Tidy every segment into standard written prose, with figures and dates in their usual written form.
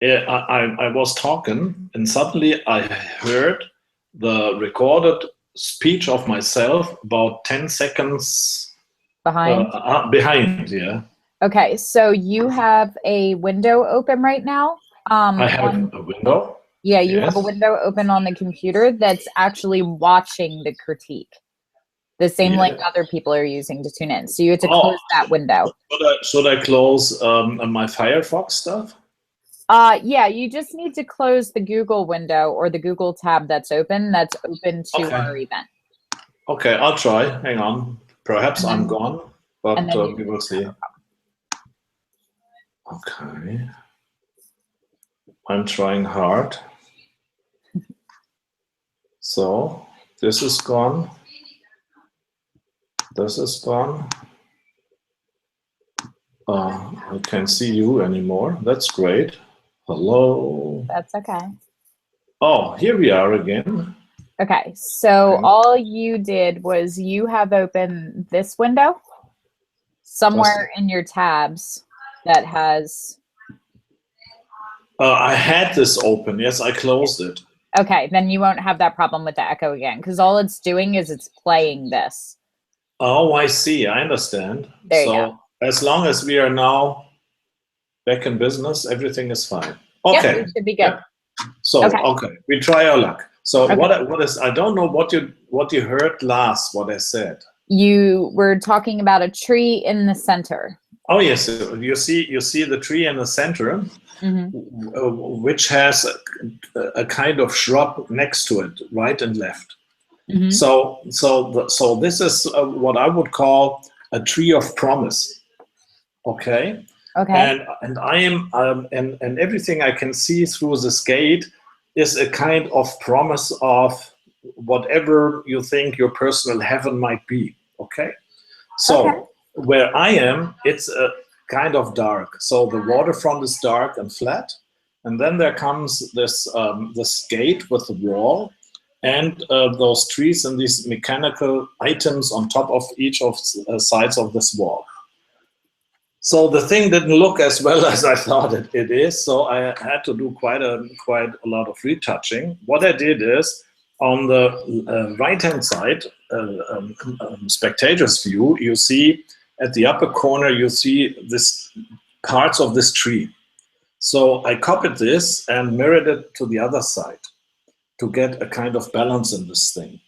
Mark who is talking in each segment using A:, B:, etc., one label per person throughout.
A: I was talking, and suddenly I heard the recorded speech of myself about 10 seconds
B: Behind?
A: behind. Yeah.
B: Okay, so you have a window open right now.
A: I have a window.
B: Yeah, you have a
A: Yes.
B: window open on the computer that's actually watching the critique. The same link
A: Yeah.
B: other people are using to tune in. So you have to
A: Oh,
B: close that window.
A: should I close my Firefox stuff?
B: Yeah, you just need to close the Google window or the Google tab that's open to
A: Okay.
B: our event.
A: Okay, I'll try. Hang on. Perhaps
B: And
A: I'm
B: then,
A: gone,
B: and
A: but
B: then you
A: we will
B: have
A: see.
B: a
A: Okay. I'm trying hard. So this is gone. This is gone. I can't see you anymore. That's great. Hello.
B: That's okay.
A: Oh, here we are again.
B: Okay, so
A: Okay.
B: all you did was you have open this window somewhere in your tabs that has.
A: I had this open. Yes, I closed it.
B: Okay, then you won't have that problem with the echo again because all it's doing is it's playing this.
A: Oh, I see. I understand.
B: There you go.
A: So as long as we are now back in business, everything is fine.
B: Yep,
A: Okay.
B: we should be good.
A: Yeah. So okay, we try our luck. So
B: Okay.
A: what is? I don't know what you heard last. What I said.
B: You were talking about a tree in the center.
A: Oh yes, you see the tree in the center, which has a kind of shrub next to it, right and left. So this is what I would call a tree of promise. Okay.
B: Okay.
A: And I am and everything I can see through this gate is a kind of promise of whatever you think your personal heaven might be. Okay. So where I am, it's a kind of dark. So the waterfront is dark and flat, and then there comes this gate with the wall, and those trees and these mechanical items on top of each of sides of this wall. So the thing didn't look as well as I thought it is. So I had to do quite a lot of retouching. What I did is on the right-hand side, spectator's view, you see at the upper corner, you see this parts of this tree. So I copied this and mirrored it to the other side to get a kind of balance in this thing.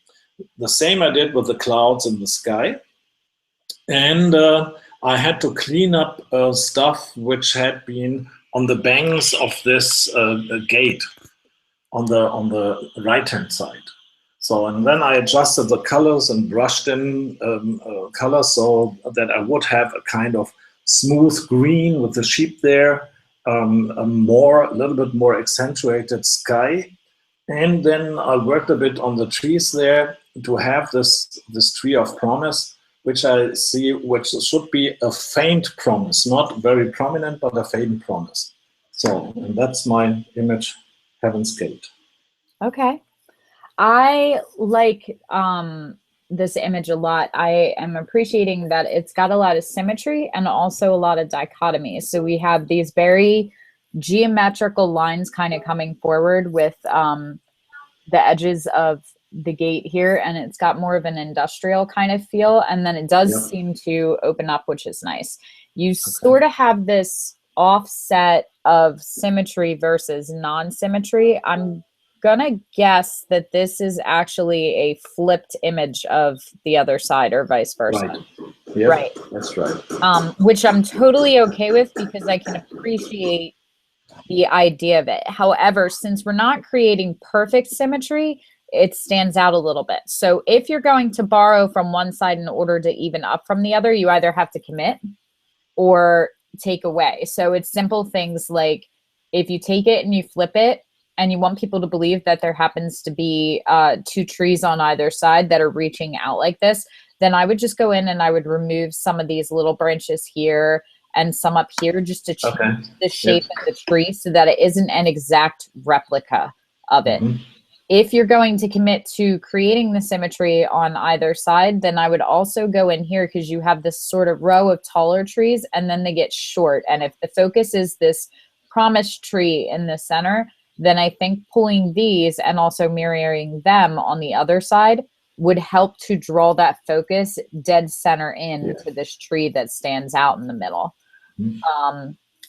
A: The same I did with the clouds in the sky. And I had to clean up stuff which had been on the banks of this gate on the right-hand side. So, and then I adjusted the colors and brushed in colors so that I would have a kind of smooth green with the sheep there, a little bit more accentuated sky. And then I worked a bit on the trees there to have this tree of promise, which I see, which should be a faint promise, not very prominent, but a faint promise. So, and that's my image, Heaven's Gate.
B: Okay. I like this image a lot. I am appreciating that it's got a lot of symmetry and also a lot of dichotomy. So we have these very geometrical lines kind of coming forward with the edges of the gate here, and it's got more of an industrial kind of feel, and then it does seem to open up, which is nice. You sort of have this offset of symmetry versus non-symmetry. I'm gonna guess that this is actually a flipped image of the other side or vice versa.
A: Right. Yep, right. That's right.
B: Which I'm totally okay with because I can appreciate the idea of it. However, since we're not creating perfect symmetry, it stands out a little bit. So if you're going to borrow from one side in order to even up from the other, you either have to commit or take away. So it's simple things like if you take it and you flip it and you want people to believe that there happens to be two trees on either side that are reaching out like this, then I would just go in and I would remove some of these little branches here and some up here just to change the shape of the tree so that it isn't an exact replica of it. If you're going to commit to creating the symmetry on either side, then I would also go in here because you have this sort of row of taller trees and then they get short. And if the focus is this promise tree in the center, then I think pulling these and also mirroring them on the other side would help to draw that focus dead center in to this tree that stands out in the middle.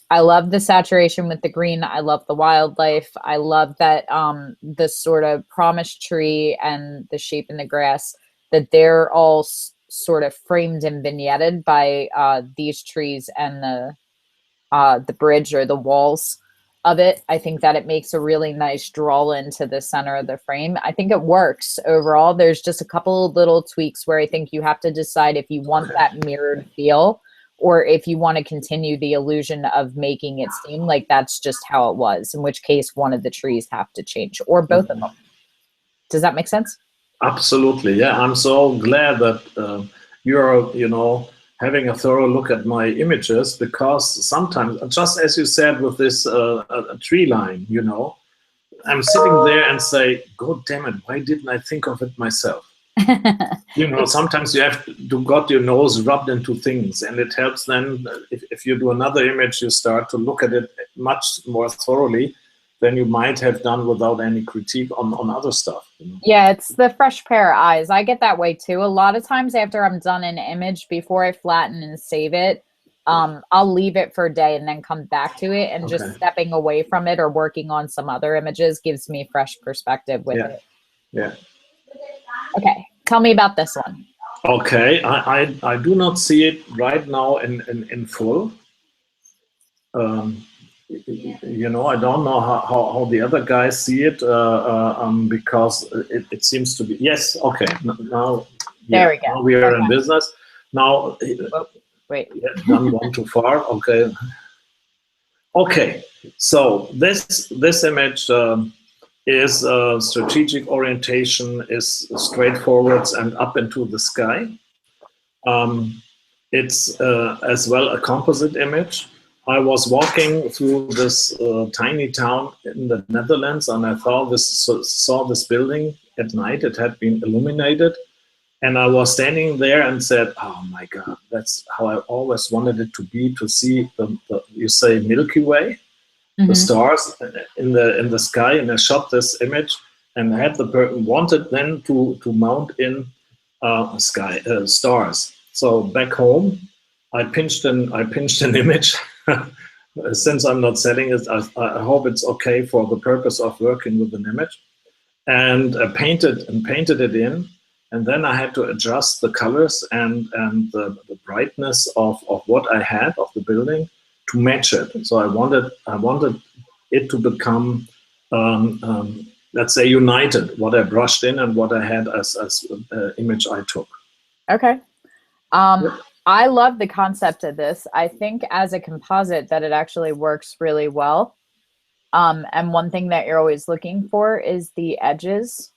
B: I love the saturation with the green. I love the wildlife. I love that the sort of promise tree and the shape in the grass, that they're all sort of framed and vignetted by these trees and the bridge or the walls of it. I think that it makes a really nice draw into the center of the frame. I think it works overall. There's just a couple of little tweaks where I think you have to decide if you want that mirrored feel, or if you want to continue the illusion of making it seem like that's just how it was, in which case one of the trees have to change, or both of them. Does that make sense?
A: Absolutely, yeah. I'm so glad that you're, you know, having a thorough look at my images, because sometimes, just as you said with this tree line, you know, I'm sitting there and say, God damn it, why didn't I think of it myself? You know, sometimes you have to got your nose rubbed into things, and it helps then if you do another image, you start to look at it much more thoroughly than you might have done without any critique on other stuff. You know?
B: Yeah, it's the fresh pair of eyes. I get that way too. A lot of times after I'm done an image, before I flatten and save it, I'll leave it for a day and then come back to it, and just stepping away from it or working on some other images gives me fresh perspective with it.
A: Yeah.
B: Okay, tell me about this one.
A: Okay, I do not see it right now in full. You know, I don't know how the other guys see it, because it seems to be, yes, okay, now,
B: there we go.
A: Now we are in business. Now,
B: wait.
A: Done one too far, okay. Okay, so this image is strategic orientation, is straightforward and up into the sky. It's as well a composite image. I was walking through this tiny town in the Netherlands, and I saw this building at night. It had been illuminated, and I was standing there and said, "Oh my God, that's how I always wanted it to be, to see the you say Milky Way, the stars in the sky." And I shot this image, and had wanted then to mount in stars. So back home, I pinched an image. Since I'm not selling it, I hope it's okay for the purpose of working with an image, and painted it in, and then I had to adjust the colors and the brightness of what I had of the building to match it. So I wanted it to become let's say united, what I brushed in and what I had as image I took.
B: Okay. I love the concept of this. I think as a composite that it actually works really well. And one thing that you're always looking for is the edges,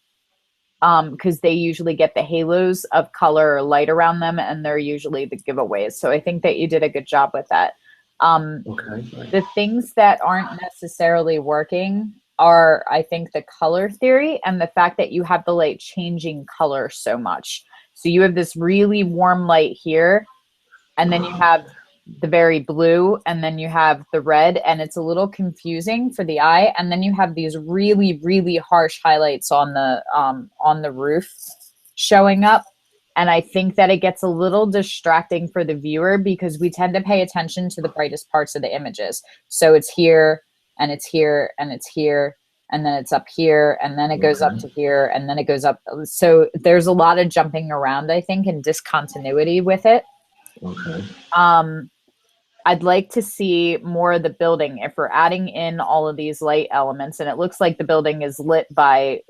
B: because they usually get the halos of color or light around them, and they're usually the giveaways. So I think that you did a good job with that. The things that aren't necessarily working are, I think, the color theory and the fact that you have the light changing color so much. So you have this really warm light here, and then you have the very blue, and then you have the red, and it's a little confusing for the eye. And then you have these really, really harsh highlights on the roof showing up. And I think that it gets a little distracting for the viewer, because we tend to pay attention to the brightest parts of the images. So it's here, and it's here, and it's here, and then it's up here, and then it goes up to here, and then it goes up. So there's a lot of jumping around, I think, and discontinuity with it. I'd like to see more of the building. If we're adding in all of these light elements, and it looks like the building is lit by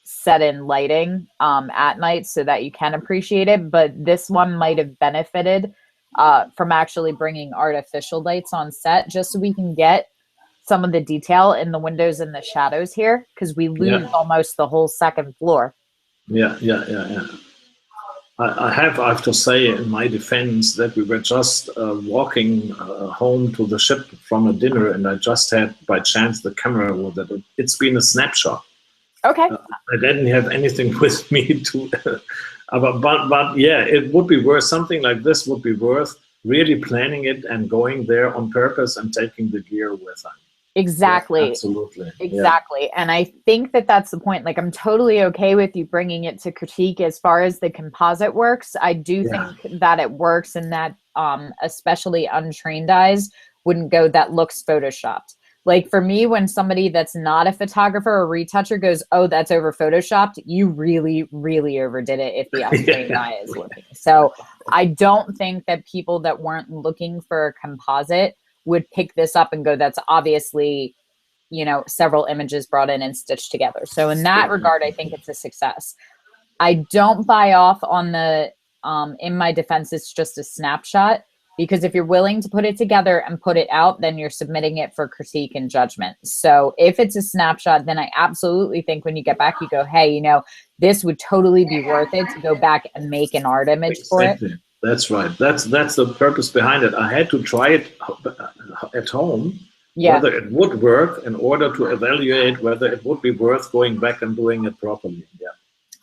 B: set-in lighting at night so that you can appreciate it, but this one might have benefited from actually bringing artificial lights on set, just so we can get some of the detail in the windows and the shadows here, because we lose almost the whole second floor.
A: Yeah. I have to say, in my defense, that we were just walking home to the ship from a dinner, and I just had by chance the camera with it. It's been a snapshot.
B: Okay.
A: I didn't have anything with me to, but yeah, it would be worth, something like this would be worth really planning it and going there on purpose and taking the gear with them.
B: Exactly.
A: Yeah, absolutely.
B: Exactly. Yeah. And I think that that's the point. Like, I'm totally okay with you bringing it to critique as far as the composite works. I do think that it works, and that especially untrained eyes wouldn't go, that looks photoshopped. Like, for me, when somebody that's not a photographer or retoucher goes, oh, that's over photoshopped, you really, really overdid it if the untrained eye is looking. So I don't think that people that weren't looking for a composite would pick this up and go, that's obviously, you know, several images brought in and stitched together. So in that regard, I think it's a success. I don't buy off on the, in my defense, it's just a snapshot, because if you're willing to put it together and put it out, then you're submitting it for critique and judgment. So if it's a snapshot, then I absolutely think when you get back, you go, hey, you know, this would totally be worth it to go back and make an art image for it.
A: That's right. That's the purpose behind it. I had to try it at home, whether it would work, in order to evaluate whether it would be worth going back and doing it properly. Yeah.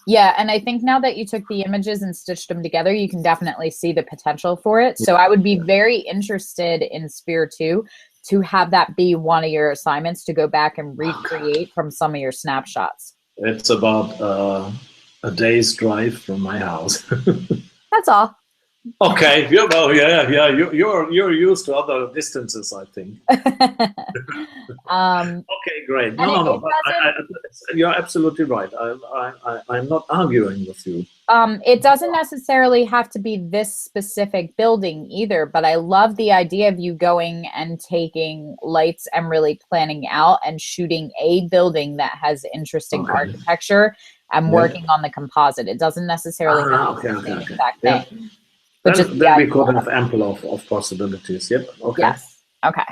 B: Yeah, and I think now that you took the images and stitched them together, you can definitely see the potential for it. So I would be very interested in Sphere 2 to have that be one of your assignments, to go back and recreate from some of your snapshots.
A: It's about a day's drive from my house.
B: That's all.
A: Okay, yeah. You're used to other distances, I think. Okay, great. No. You're absolutely right. I'm not arguing with you.
B: It doesn't necessarily have to be this specific building either, but I love the idea of you going and taking lights and really planning out and shooting a building that has interesting architecture and working on the composite. It doesn't necessarily have to be the same exact thing. But
A: then we could have ample of possibilities. Yep. Okay.
B: Yes. Okay.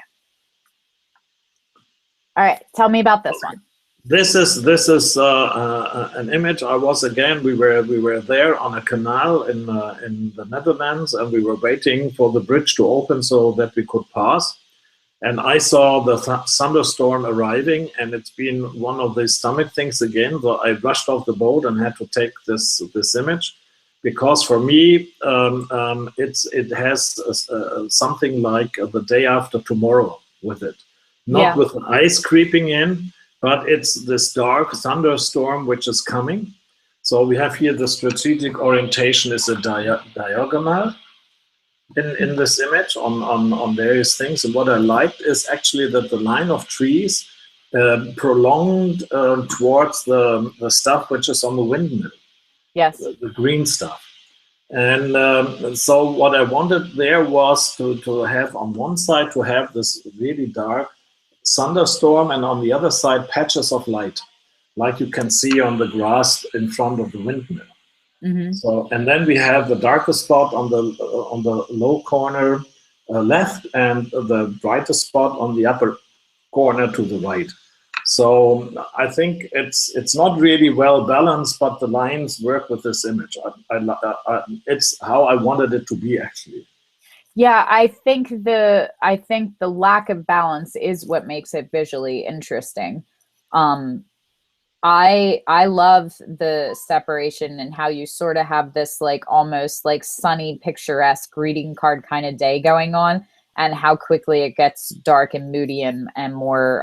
B: All right. Tell me about this one.
A: This is an image. We were there on a canal in the Netherlands, and we were waiting for the bridge to open so that we could pass. And I saw the thunderstorm arriving, and it's been one of these stomach things again. So I rushed off the boat and had to take this image, because for me it has something like the day after tomorrow with it, not with the ice creeping in, but it's this dark thunderstorm which is coming. So we have here the strategic orientation is a diagonal in this image on various things. And what I liked is actually that the line of trees prolonged towards the stuff which is on the windmill.
B: Yes.
A: The green stuff. And so what I wanted there was to have on one side to have this really dark thunderstorm, and on the other side patches of light, like you can see on the grass in front of the windmill. Mm-hmm. So, and then we have the darkest spot on the low corner left, and the brightest spot on the upper corner to the right. So I think it's not really well balanced, but the lines work with this image. It's how I wanted it to be, actually.
B: Yeah, I think the lack of balance is what makes it visually interesting. I love the separation and how you sort of have this like almost like sunny, picturesque greeting card kind of day going on, and how quickly it gets dark and moody and more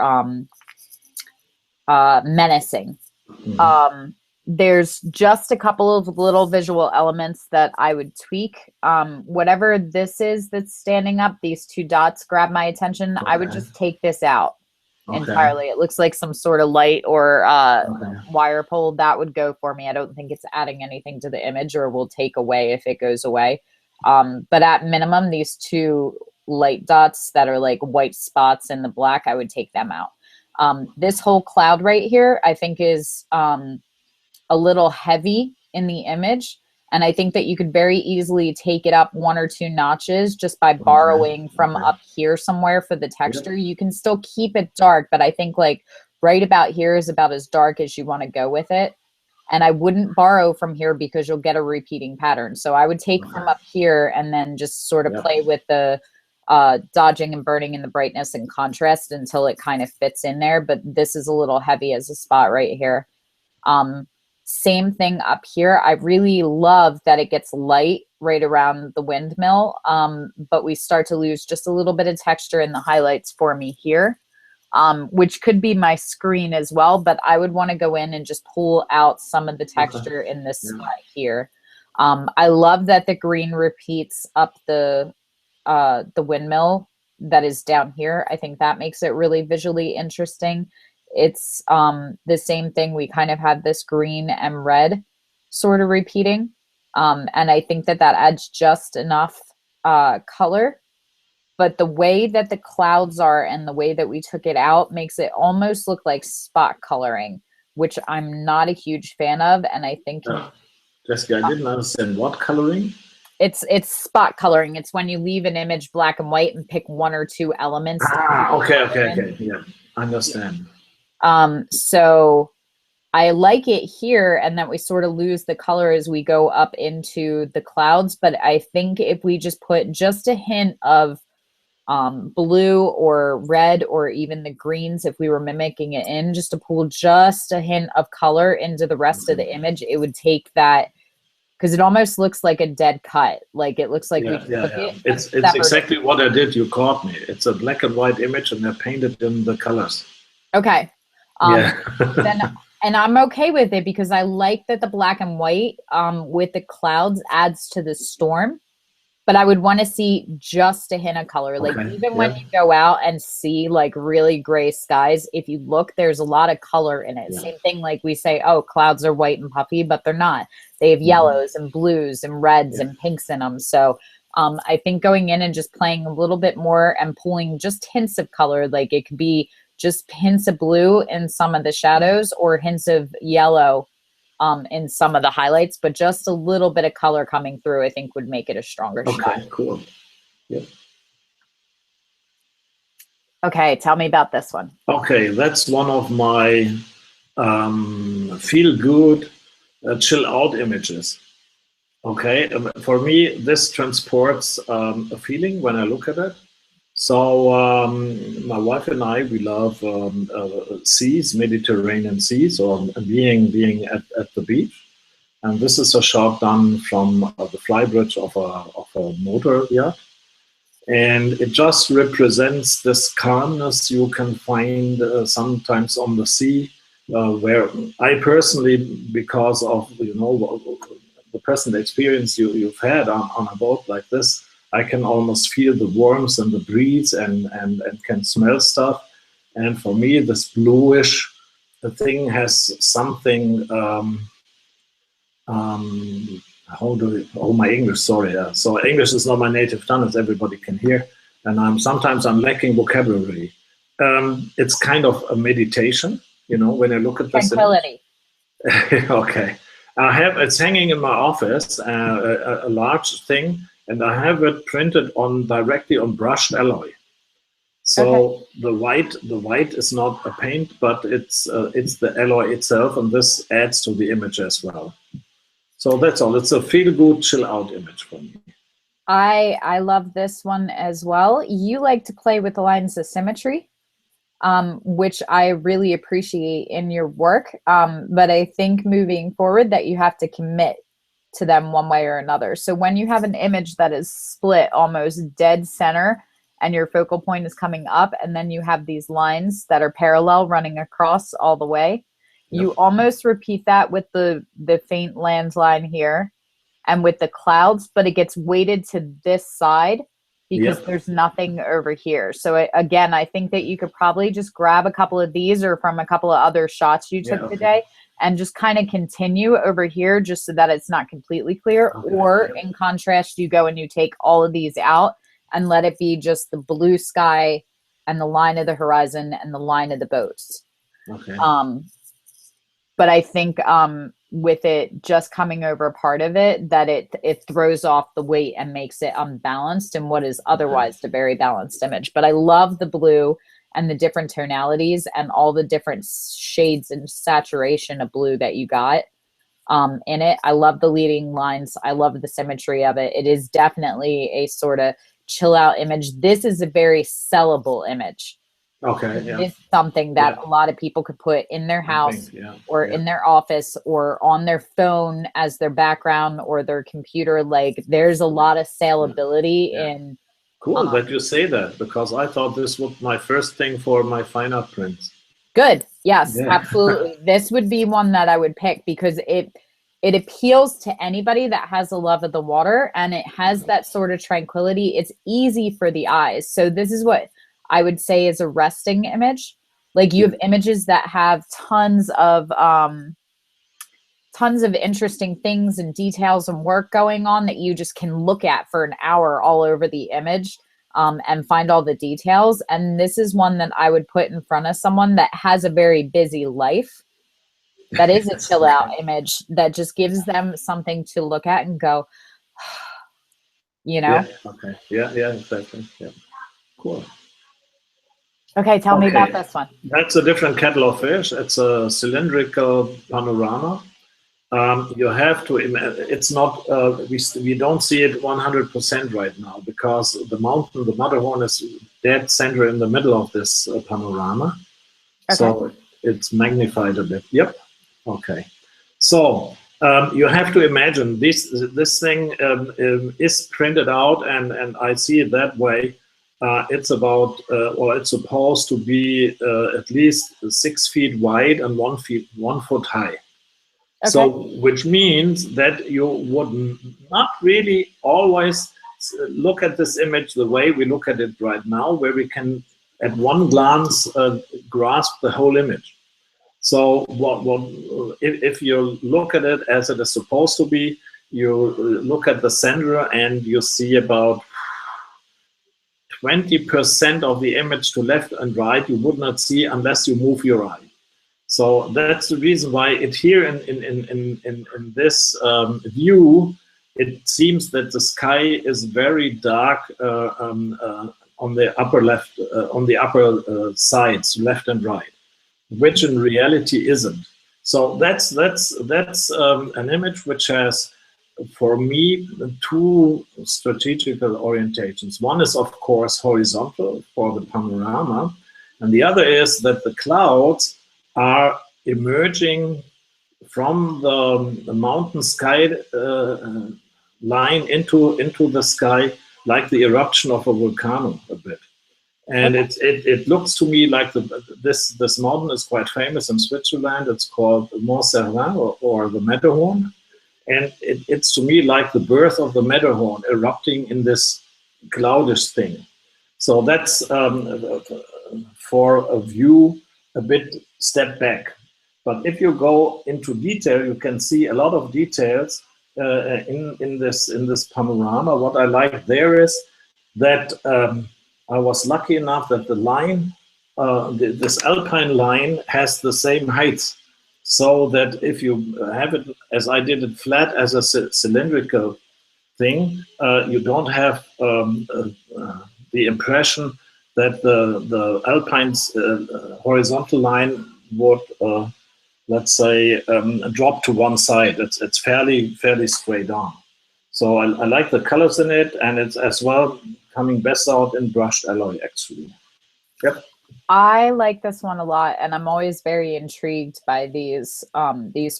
B: menacing. Mm-hmm. There's just a couple of little visual elements that I would tweak. Whatever this is that's standing up, these two dots grab my attention. Okay. I would just take this out entirely. It looks like some sort of light or wire pull. That would go for me. I don't think it's adding anything to the image or will take away if it goes away. But at minimum, these two light dots that are like white spots in the black, I would take them out. This whole cloud right here, I think is a little heavy in the image. And I think that you could very easily take it up 1 or 2 notches just by borrowing from up here somewhere for the texture. You can still keep it dark, but I think like right about here is about as dark as you want to go with it. And I wouldn't borrow from here because you'll get a repeating pattern. So I would take from up here and then just sort of play with the dodging and burning in the brightness and contrast until it kind of fits in there. But this is a little heavy as a spot right here. Same thing up here. I really love that it gets light right around the windmill, but we start to lose just a little bit of texture in the highlights for me here, which could be my screen as well, but I would want to go in and just pull out some of the texture in this spot here. I love that the green repeats up the windmill that is down here. I think that makes it really visually interesting. It's the same thing. We kind of have this green and red sort of repeating. And I think that that adds just enough color. But the way that the clouds are and the way that we took it out makes it almost look like spot coloring, which I'm not a huge fan of. And I think
A: Jessica, I didn't understand what coloring.
B: It's spot coloring. It's when you leave an image black and white and pick one or two elements.
A: Okay. Yeah, I understand.
B: So I like it here, and that we sort of lose the color as we go up into the clouds. But I think if we just put just a hint of blue or red or even the greens, if we were mimicking it in, just to pull just a hint of color into the rest of the image, it would take that, because it almost looks like a dead cut. Like it looks like
A: it's exactly what I did. You caught me. It's a black and white image, and they're painted in the colors.
B: Okay. And I'm okay with it because I like that the black and white with the clouds adds to the storm. But I would want to see just a hint of color. Like even when you go out and see like really gray skies, if you look, there's a lot of color in it. Same thing, like we say, oh, clouds are white and puffy, but they're not. They have yellows and blues and reds and pinks in them. So I think going in and just playing a little bit more and pulling just hints of color, like it could be just hints of blue in some of the shadows or hints of yellow in some of the highlights, but just a little bit of color coming through, I think would make it a stronger shot.
A: Okay, cool. Yeah.
B: Okay, tell me about this one.
A: Okay, that's one of my feel good, chill out images. Okay, for me, this transports a feeling when I look at it. So my wife and I, we love seas, Mediterranean seas, or being at the beach. And this is a shot done from the flybridge of a motor yacht. And it just represents this calmness you can find sometimes on the sea, where I personally, because of the present experience you've had on a boat like this, I can almost feel the warmth and the breeze and can smell stuff. And for me, this bluish thing has something. My English, sorry. So English is not my native tongue, as everybody can hear, and sometimes I'm lacking vocabulary. It's kind of a meditation, when I look at this.
B: Tranquility.
A: Okay, it's hanging in my office, a large thing. And I have it printed directly on brushed alloy. So the white is not a paint, but it's the alloy itself, and this adds to the image as well. So that's all. It's a feel-good, chill-out image for me.
B: I love this one as well. You like to play with the lines of symmetry, which I really appreciate in your work. But I think moving forward that you have to commit to them one way or another. So when you have an image that is split almost dead center and your focal point is coming up, and then you have these lines that are parallel running across all the way, you almost repeat that with the faint landline here and with the clouds, but it gets weighted to this side because there's nothing over here. So again, I think that you could probably just grab a couple of these or from a couple of other shots you took today and just kind of continue over here just so that it's not completely clear. Or in contrast, you go and you take all of these out and let it be just the blue sky and the line of the horizon and the line of the boats. But I think with it just coming over part of it, that it throws off the weight and makes it unbalanced in what is otherwise a very balanced image. But I love the blue and the different tonalities and all the different shades and saturation of blue that you got in it. I love the leading lines. I love the symmetry of it. It is definitely a sort of chill out image. This is a very sellable image.
A: Okay, yeah.
B: It's something that a lot of people could put in their house or in their office or on their phone as their background or their computer. Like there's a lot of salability in.
A: Cool that you say that, because I thought this was my first thing for my fine art prints.
B: Good. Yes, absolutely. This would be one that I would pick because it appeals to anybody that has a love of the water, and it has that sort of tranquility. It's easy for the eyes. So this is what I would say is a resting image. Like you have images that have tons of interesting things and details and work going on that you just can look at for an hour all over the image, and find all the details. And this is one that I would put in front of someone that has a very busy life. That is a chill out image that just gives them something to look at and go, you know?
A: Yeah, okay. Yeah, exactly. Yeah. Cool.
B: Okay, tell me about this one.
A: That's a different kettle of fish. It's a cylindrical panorama. You have to, it's not, we don't see it 100% right now because the mountain, the Matterhorn is dead center in the middle of this panorama. Okay. So it's magnified a bit. Yep. Okay. So you have to imagine this thing is printed out, and I see it that way. It's about, or it's supposed to be at least 6 feet wide and 1 foot high. Okay. So, which means that you would not really always look at this image the way we look at it right now, where we can at one glance grasp the whole image. So if you look at it as it is supposed to be, you look at the center and you see about 20% of the image to left and right you would not see unless you move your eye. So that's the reason why it here in this view, it seems that the sky is very dark on the upper left, on the upper sides, left and right, which in reality isn't. So that's an image which has, for me, two strategical orientations. One is, of course, horizontal for the panorama, and the other is that the clouds are emerging from the mountain sky line into the sky like the eruption of a volcano a bit. And it looks to me like this mountain is quite famous in Switzerland. It's called Mont Cervin or the Matterhorn. And it's to me like the birth of the Matterhorn erupting in this cloudish thing. So that's for a view a bit step back. But if you go into detail, you can see a lot of details in this panorama. What I like there is that I was lucky enough that the line, this alpine line, has the same height. So that if you have it, as I did it, flat as a cylindrical thing, you don't have the impression that the alpine's horizontal line would, let's say, drop to one side. It's fairly straight on. So I like the colors in it, and it's as well coming best out in brushed alloy, actually. Yep.
B: I like this one a lot, and I'm always very intrigued by these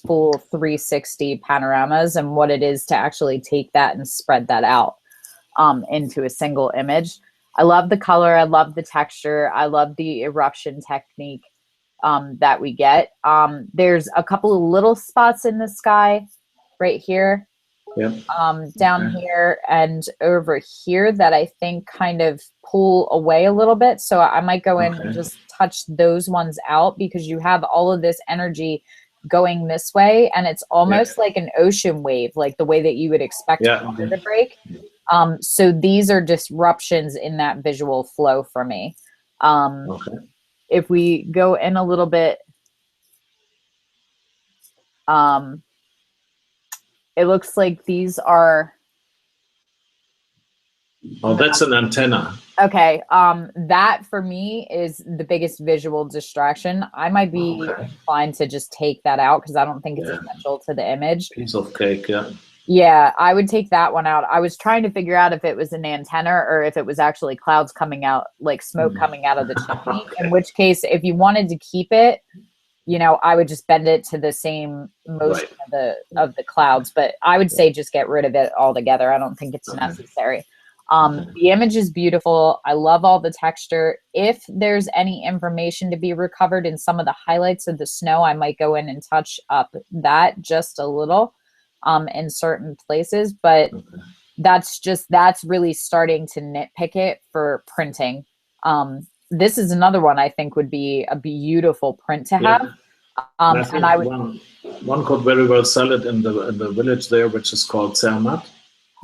B: full 360 panoramas and what it is to actually take that and spread that out into a single image. I love the color. I love the texture. I love the eruption technique that we get. There's a couple of little spots in the sky right here.
A: Yep.
B: Down here and over here that I think kind of pull away a little bit. So I might go in and just touch those ones out because you have all of this energy going this way, and it's almost like an ocean wave, like the way that you would expect water to break. So these are disruptions in that visual flow for me. If we go in a little bit, it looks like these are.
A: Oh, that's an antenna.
B: Okay. That for me is the biggest visual distraction. I might be inclined to just take that out because I don't think it's essential to the image.
A: Piece of cake, yeah.
B: Yeah, I would take that one out. I was trying to figure out if it was an antenna or if it was actually clouds coming out, like smoke coming out of the chimney.
A: Okay.
B: In which case, if you wanted to keep it, I would just bend it to the same motion
A: Right.
B: of the clouds. But I would say just get rid of it altogether. I don't think it's
A: Okay.
B: necessary.
A: Okay.
B: The image is beautiful. I love all the texture. If there's any information to be recovered in some of the highlights of the snow, I might go in and touch up that just a little in certain places. But that's really starting to nitpick it for printing. This is another one I think would be a beautiful print to have.
A: Yeah. And I
B: And I
A: think
B: would.
A: one could very well sell it in the village there, which is called Zermatt.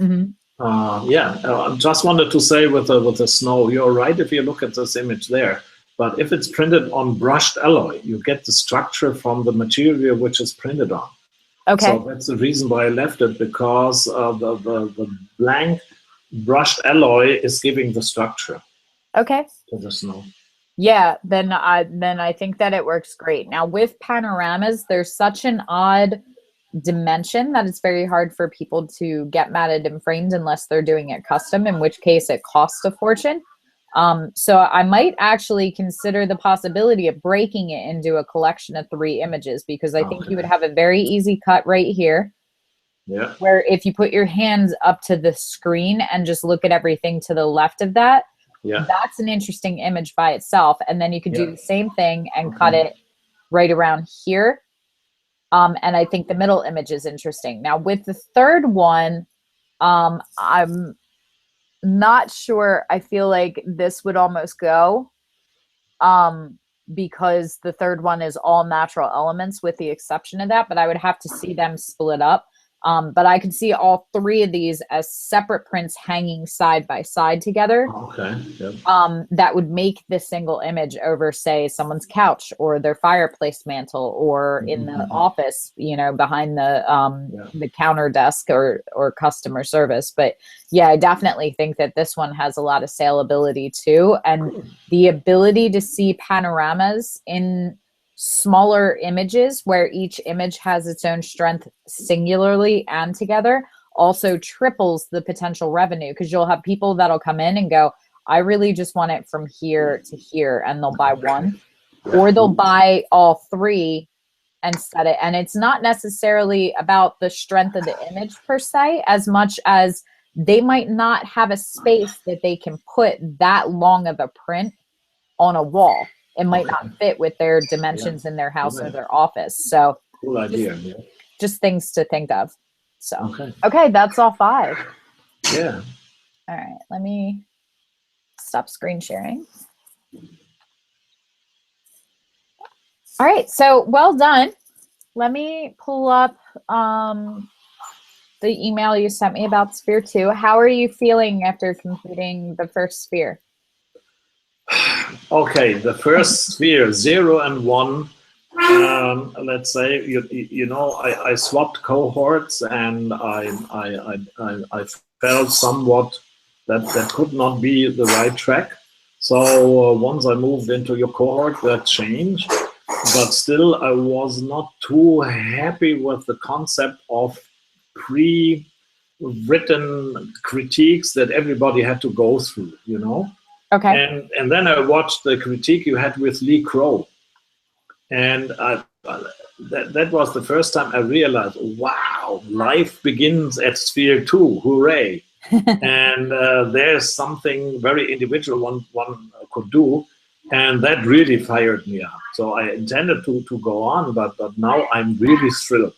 B: Mhm.
A: I just wanted to say with the snow, you're right if you look at this image there. But if it's printed on brushed alloy, you get the structure from the material which is printed on.
B: Okay.
A: So that's the reason why I left it, because the blank brushed alloy is giving the structure
B: Okay.
A: to the snow.
B: Yeah, then I think that it works great. Now with panoramas, there's such an odd dimension that it's very hard for people to get matted and framed unless they're doing it custom, in which case it costs a fortune. So I might actually consider the possibility of breaking it into a collection of 3 images, because I think you would have a very easy cut right here.
A: Yeah.
B: Where if you put your hands up to the screen and just look at everything to the left of that, that's an interesting image by itself. And then you could do the same thing and cut it right around here. And I think the middle image is interesting. Now with the third one, I'm not sure. I feel like this would almost go, because the third one is all natural elements with the exception of that, but I would have to see them split up. But I could see all 3 of these as separate prints hanging side by side together.
A: Okay. Yep.
B: That would make the single image over, say, someone's couch or their fireplace mantle, or in the office, behind the counter desk or customer service. But yeah, I definitely think that this one has a lot of saleability too, and the ability to see panoramas in smaller images where each image has its own strength singularly and together also triples the potential revenue, because you'll have people that'll come in and go, I really just want it from here to here, and they'll buy one, or they'll buy all 3 and set it. And it's not necessarily about the strength of the image per se, as much as they might not have a space that they can put that long of a print on a wall. It might not fit with their dimensions in their house or their office. So
A: cool idea.
B: Just things to think of. So, okay, that's all 5.
A: Yeah.
B: All right, let me stop screen sharing. All right, so well done. Let me pull up the email you sent me about Sphere 2. How are you feeling after completing the first sphere?
A: Okay, the first sphere, 0 and 1. Let's say I swapped cohorts, and I felt somewhat that could not be the right track. So once I moved into your cohort, that changed. But still, I was not too happy with the concept of pre-written critiques that everybody had to go through, Okay. And then I watched the critique you had with Lee Crow. And that was the first time I realized, wow, life begins at Sphere 2, hooray. And there's something very individual one could do. And that really fired me up. So I intended to go on, but now I'm really thrilled.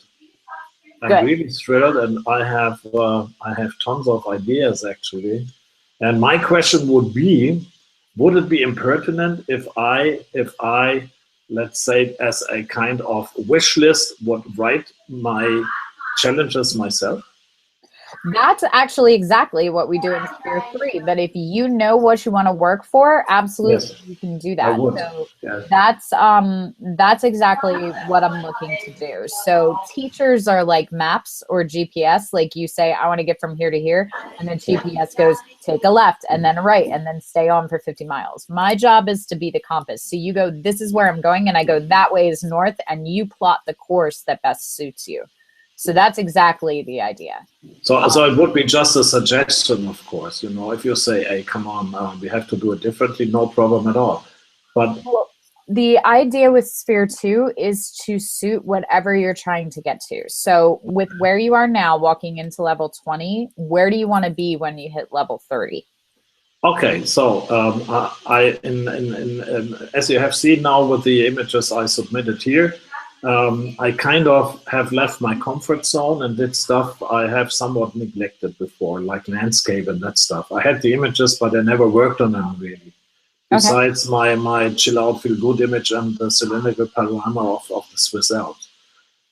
A: I'm really thrilled, and I have tons of ideas actually. And my question would it be impertinent if I, let's say, as a kind of wish list, would write my challenges myself?
B: That's actually exactly what we do in Sphere 3. But if you know what you want to work for, absolutely you can do that.
A: I would.
B: So that's exactly what I'm looking to do. So teachers are like maps or GPS. Like you say, I want to get from here to here, and then GPS goes, take a left and then a right and then stay on for 50 miles. My job is to be the compass. So you go, this is where I'm going, and I go, that way is north, and you plot the course that best suits you. So that's exactly the idea.
A: So it would be just a suggestion, of course. You know, if you say, "Hey, come on, we have to do it differently," no problem at all. But
B: well, the idea with Sphere 2 is to suit whatever you're trying to get to. So with where you are now, walking into level 20, where do you want to be when you hit level 30?
A: okay, so as you have seen now with the images I submitted here, I kind of have left my comfort zone and did stuff I have somewhat neglected before, like landscape and that stuff. I had the images, but I never worked on them really. Besides my chill out, feel good image and the cylindrical panorama of the Swiss Alps.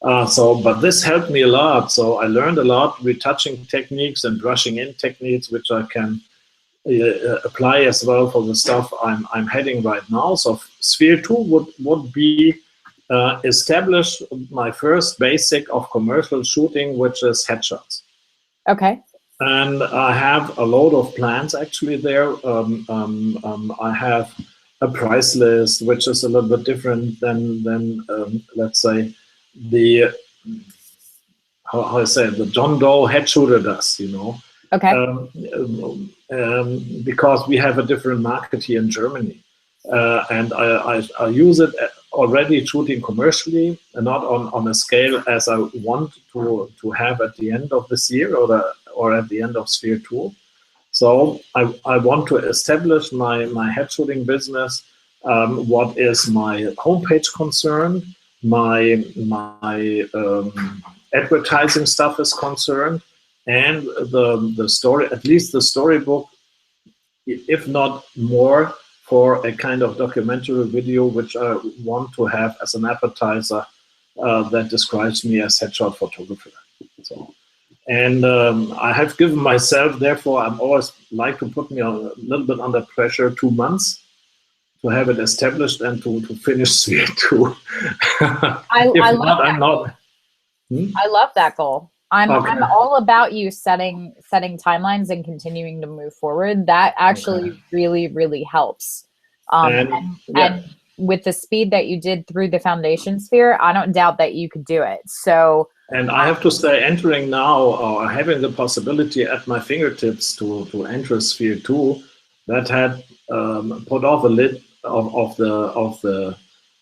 A: But this helped me a lot. So I learned a lot retouching techniques and brushing in techniques, which I can apply as well for the stuff I'm heading right now. So Sphere 2 would be establish my first basic of commercial shooting, which is headshots.
B: Okay.
A: And I have a load of plans actually there. I have a price list, which is a little bit different than let's say, the how I say it, the John Doe head shooter does, you know.
B: Okay.
A: Because we have a different market here in Germany. And I use it already shooting commercially, and not on a scale as I want to have at the end of this year or at the end of Sphere 2. So I want to establish my head shooting business, what is my homepage concerned, my advertising stuff is concerned, and the story, at least the storybook, if not more, for a kind of documentary video, which I want to have as an appetizer that describes me as headshot photographer. So, and I have given myself, therefore, I'm always like to put me a little bit under pressure, 2 months to have it established and to finish Sphere 2.
B: I love that goal. I'm all about you setting timelines and continuing to move forward. That actually really helps. And with the speed that you did through the foundation Sphere, I don't doubt that you could do it. So. And
A: I have to say, entering now or having the possibility at my fingertips to enter Sphere 2, that had put off a lid of the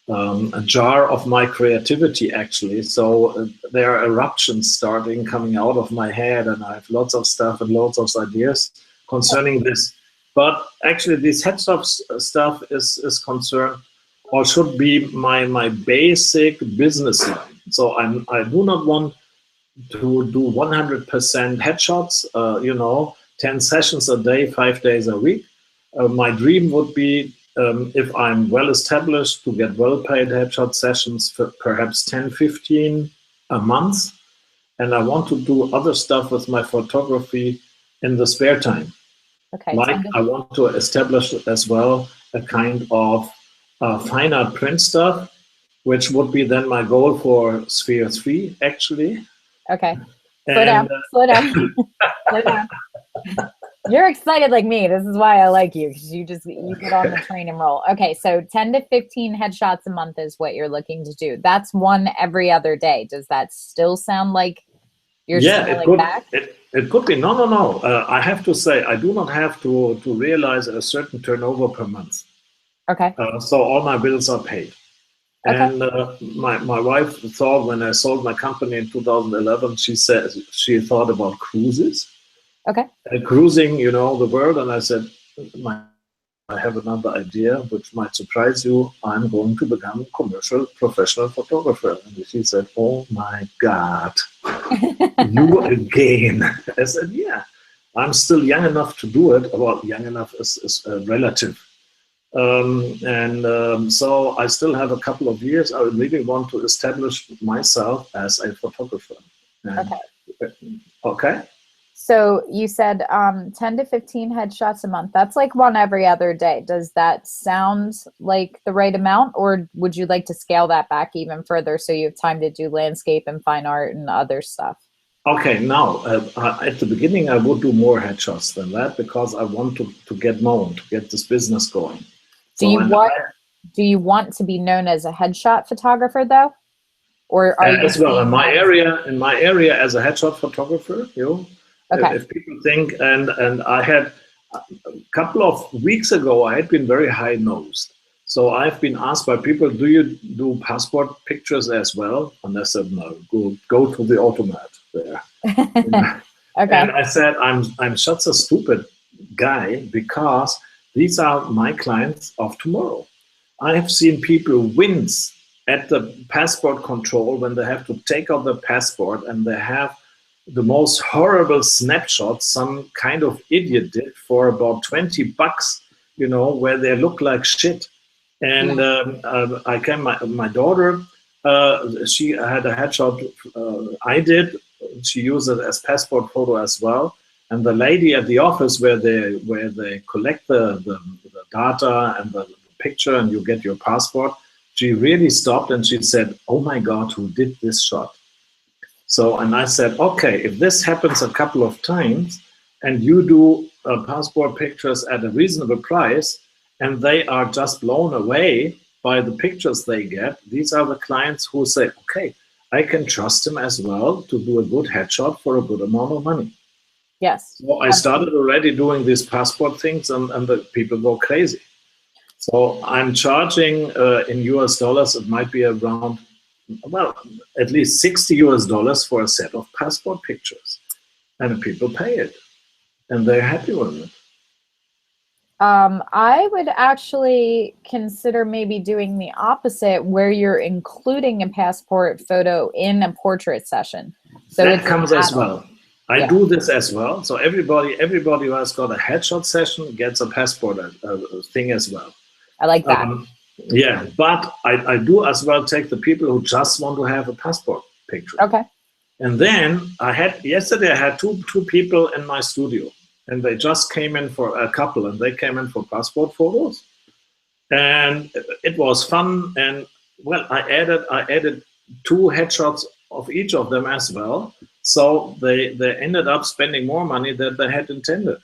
A: a jar of my creativity, actually. So there are eruptions coming out of my head, and I have lots of stuff and lots of ideas concerning this. But actually, this headshot stuff is concerned, or should be my basic business line. So I do not want to do 100% headshots, you know, 10 sessions a day, 5 days a week. My dream would be, if I'm well established, to get well-paid headshot sessions for perhaps 10, 15 a month. And I want to do other stuff with my photography in the spare time.
B: Okay.
A: Like I want to establish as well a kind of fine art print stuff, which would be then my goal for Sphere 3, actually.
B: Okay. Slow down. Slow down. You're excited like me. This is why I like you, because you get on the train and roll. Okay, so 10 to 15 headshots a month is what you're looking to do. That's one every other day. Does that still sound like you're scaling back?
A: It could be. No. I have to say, I do not have to realize a certain turnover per month.
B: Okay.
A: So all my bills are paid. Okay. And my wife thought, when I sold my company in 2011, she said she thought about cruises.
B: Okay.
A: Cruising, you know, the world. And I said, I have another idea which might surprise you. I'm going to become a commercial professional photographer. And she said, oh my God, you again. I said, yeah, I'm still young enough to do it. Well, young enough is relative. So I still have a couple of years. I really want to establish myself as a photographer. Okay.
B: So you said 10 to 15 headshots a month. That's like one every other day. Does that sound like the right amount, or would you like to scale that back even further so you have time to do landscape and fine art and other stuff?
A: Okay, now at the beginning I would do more headshots than that, because I want to get known, to get this business going.
B: Do you want to be known as a headshot photographer though? or are you
A: as well
B: seeing
A: in my area as a headshot photographer,
B: Okay.
A: if people think, and I had a couple of weeks ago, I had been very high nosed. So I've been asked by people, do you do passport pictures as well? And I said, no, go to the automat there.
B: Okay.
A: And I said, I'm such a stupid guy because these are my clients of tomorrow. I have seen people wince at the passport control when they have to take out their passport and they have the most horrible snapshots some kind of idiot did for about $20, where they look like shit. And I came, my daughter, she had a headshot I did. She used it as passport photo as well. And the lady at the office where they collect the data and the picture and you get your passport, she really stopped and she said, oh my God, who did this shot? So, and I said, okay, if this happens a couple of times and you do passport pictures at a reasonable price and they are just blown away by the pictures they get, these are the clients who say, okay, I can trust him as well to do a good headshot for a good amount of money.
B: Yes.
A: So I started already doing these passport things and the people go crazy. So I'm charging in US dollars, it might be around, well, at least 60 US dollars for a set of passport pictures. And people pay it. And they're happy with it.
B: I would actually consider maybe doing the opposite, where you're including a passport photo in a portrait session. So
A: that comes as well. I
B: Yeah.
A: do this as well. So everybody who has got a headshot session gets a passport thing as well.
B: I like that.
A: Yeah, but I do as well take the people who just want to have a passport picture.
B: Okay.
A: And then yesterday I had two people in my studio, and they just came in for a couple, and they came in for passport photos, and it was fun. And well, I added 2 headshots of each of them as well, so they ended up spending more money than they had intended.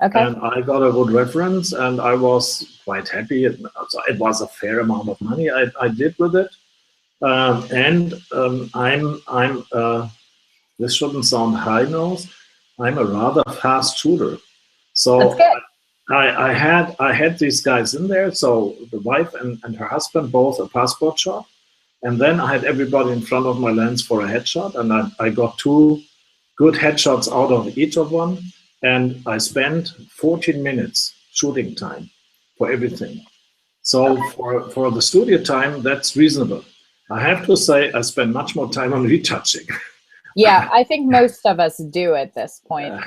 B: Okay.
A: And I got a good reference, and I was quite happy. It was a fair amount of money I did with it. This shouldn't sound high nose. I'm a rather fast shooter, so I had these guys in there. So the wife and her husband both a passport shot, and then I had everybody in front of my lens for a headshot, and I got 2 good headshots out of each of them, and I spent 14 minutes shooting time for everything. So for the studio time, that's reasonable. I have to say I spend much more time on retouching.
B: Yeah, I think most of us do at this point.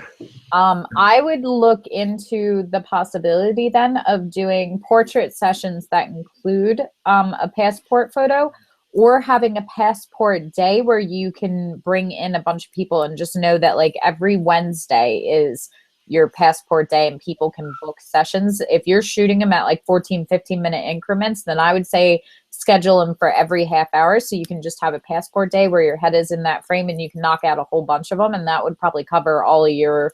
B: I would look into the possibility then of doing portrait sessions that include a passport photo, or having a passport day where you can bring in a bunch of people and just know that like every Wednesday is your passport day and people can book sessions. If you're shooting them at like 14, 15-minute increments, then I would say schedule them for every half hour so you can just have a passport day where your head is in that frame and you can knock out a whole bunch of them, and that would probably cover all of your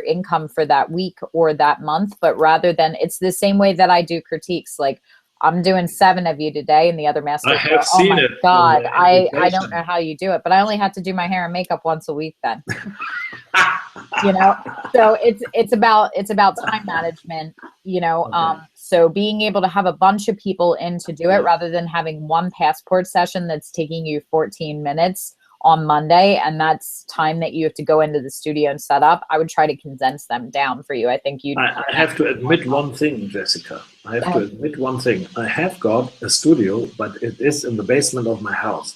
B: income for that week or that month. But rather than, it's the same way that I do critiques, like I'm doing 7 of you today, and the other masters go, oh my God, I don't know how you do it, but I only have to do my hair and makeup once a week then. So it's about time management, so being able to have a bunch of people in to do it rather than having one passport session that's taking you 14 minutes on Monday, and that's time that you have to go into the studio and set up. I would try to condense them down for you. I think I
A: have to admit one thing, Jessica. I have to admit one thing. I have got a studio, but it is in the basement of my house.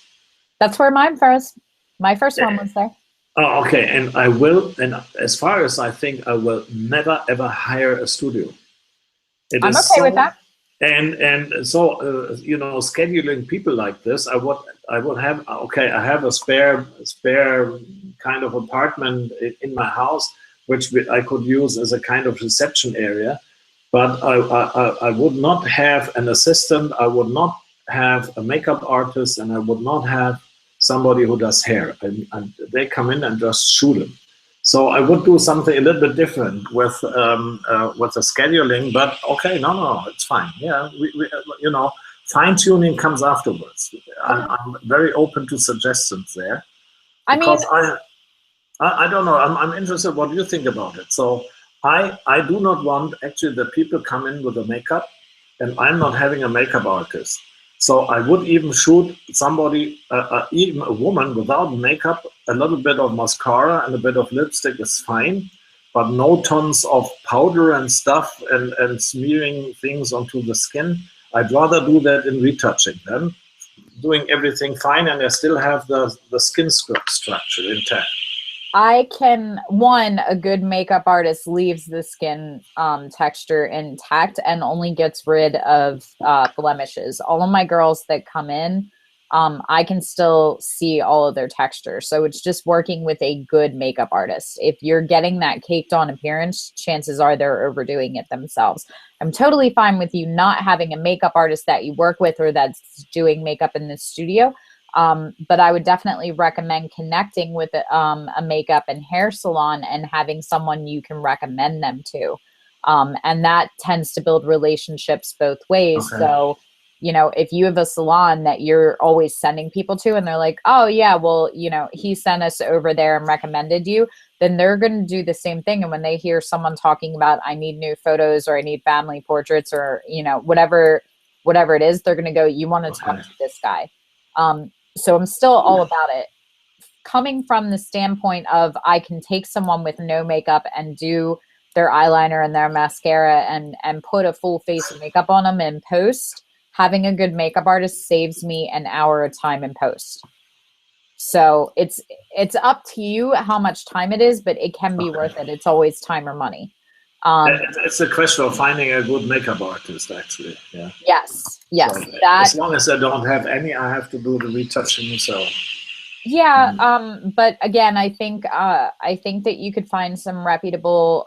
B: That's where my first one was there.
A: Oh, okay. And I will, and as far as I think, I will never ever hire a studio.
B: I'm okay with that.
A: And so scheduling people like this, I would have, okay, I have a spare kind of apartment in my house which I could use as a kind of reception area, but I would not have an assistant, I would not have a makeup artist, and I would not have somebody who does hair. And they come in and just shoot them. So I would do something a little bit different with the scheduling, but okay, no, it's fine. Yeah, we fine tuning comes afterwards. I'm very open to suggestions there.
B: I mean,
A: Because I don't know. I'm interested what you think about it. So I do not want actually that people come in with a makeup, and I'm not having a makeup artist. So I would even shoot somebody, even a woman without makeup. A little bit of mascara and a bit of lipstick is fine, but no tons of powder and stuff and smearing things onto the skin. I'd rather do that in retouching then, doing everything fine, and I still have the skin structure intact.
B: a good makeup artist leaves the skin texture intact and only gets rid of blemishes. All of my girls that come in, I can still see all of their texture. So it's just working with a good makeup artist. If you're getting that caked on appearance, chances are they're overdoing it themselves. I'm totally fine with you not having a makeup artist that you work with or that's doing makeup in the studio. But I would definitely recommend connecting with a makeup and hair salon and having someone you can recommend them to. And that tends to build relationships both ways.
A: Okay.
B: So, you know, if you have a salon that you're always sending people to and they're like, oh yeah, well, you know, he sent us over there and recommended you, then they're going to do the same thing. And when they hear someone talking about, I need new photos or I need family portraits or, you know, whatever it is, they're going to go, you want to talk to this guy. So I'm still all about it. Coming from the standpoint of I can take someone with no makeup and do their eyeliner and their mascara and put a full face of makeup on them in post, having a good makeup artist saves me an hour of time in post. So it's up to you how much time it is, but it can be worth it. It's always time or money.
A: It's a question of finding a good makeup artist, actually. Yeah.
B: Yes.
A: So as long as I don't have any, I have to do the retouching myself.
B: Yeah. But again, I think that you could find some reputable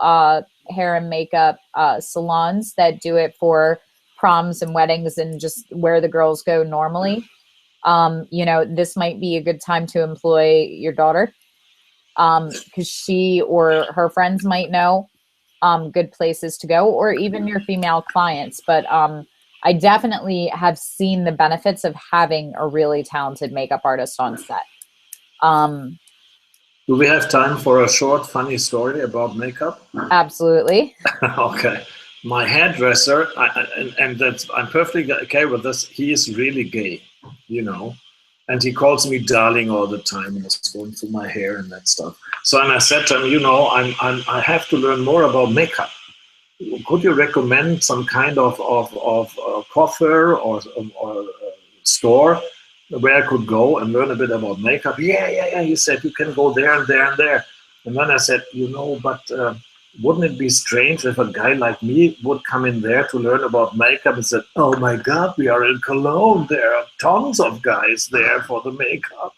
B: hair and makeup salons that do it for proms and weddings and just where the girls go normally. You know, this might be a good time to employ your daughter because she or her friends might know good places to go, or even your female clients. But I definitely have seen the benefits of having a really talented makeup artist on set.
A: Do we have time for a short, funny story about makeup?
B: Absolutely.
A: Okay. My hairdresser, and that's, I'm perfectly okay with this. He is really gay, you know, and he calls me darling all the time and is going through my hair and that stuff. So, and I said to him, you know, I have to learn more about makeup. Could you recommend some kind of coiffeur or store where I could go and learn a bit about makeup? Yeah. He said, you can go there and there and there. And then I said, you know, but wouldn't it be strange if a guy like me would come in there to learn about makeup and said, oh my God, we are in Cologne. There are tons of guys there for the makeup.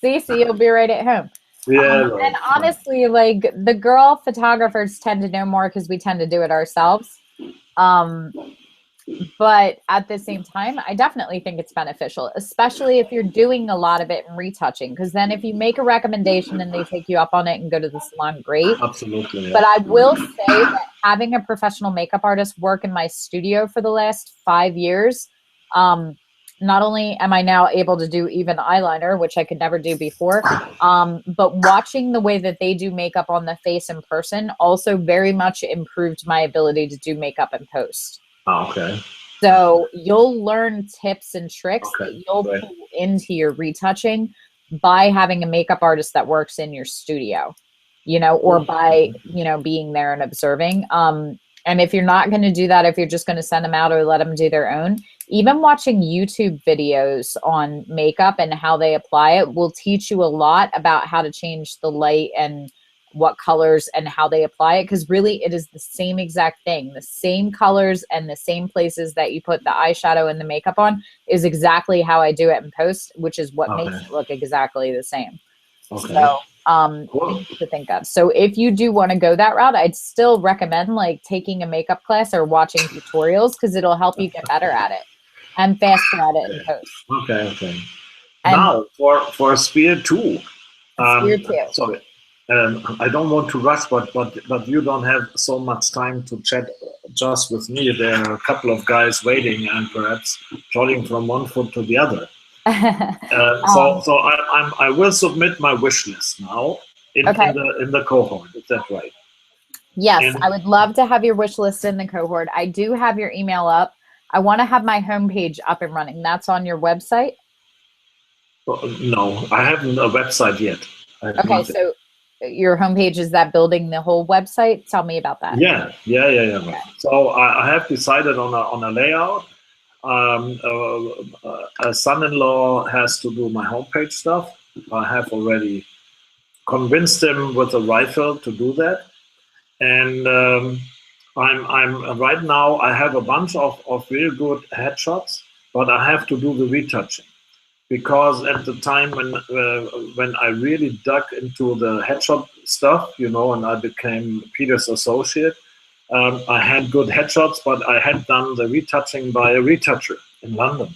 B: See, you'll be right at home.
A: Yeah.
B: And honestly, like the girl photographers tend to know more because we tend to do it ourselves. But at the same time, I definitely think it's beneficial, especially if you're doing a lot of it and retouching. Because then if you make a recommendation and they take you up on it and go to the salon, great.
A: Absolutely. Yeah.
B: But I will say that having a professional makeup artist work in my studio for the last 5 years, not only am I now able to do even eyeliner, which I could never do before, but watching the way that they do makeup on the face in person also very much improved my ability to do makeup in post.
A: Okay.
B: So you'll learn tips and tricks that you'll pull into your retouching by having a makeup artist that works in your studio, you know, or by, you know, being there and observing. And if you're not going to do that, if you're just going to send them out or let them do their own, even watching YouTube videos on makeup and how they apply it will teach you a lot about how to change the light and what colors and how they apply it. Because really it is the same exact thing. The same colors and the same places that you put the eyeshadow and the makeup on is exactly how I do it in post, which is what makes it look exactly the same.
A: Okay.
B: So things to think of. So if you do want to go that route, I'd still recommend like taking a makeup class or watching tutorials because it'll help you get better at it and faster at it in post.
A: Okay. And now for Sphere 2.
B: Sphere 2.
A: Sorry. I don't want to rush, but you don't have so much time to chat just with me. There are a couple of guys waiting and perhaps plodding from one foot to the other. So I will submit my wish list now in the cohort. Is that right?
B: Yes, I would love to have your wish list in the cohort. I do have your email up. I want to have my homepage up and running. That's on your website?
A: No, I haven't a website yet.
B: Okay, so your homepage, is that building the whole website? Tell me about that.
A: Yeah. Okay. So I have decided on a layout. A son-in-law has to do my homepage stuff. I have already convinced him with a rifle to do that. And I'm right now, I have a bunch of real good headshots, but I have to do the retouching. Because at the time when I really dug into the headshot stuff, and I became Peter's associate, I had good headshots, but I had done the retouching by a retoucher in London.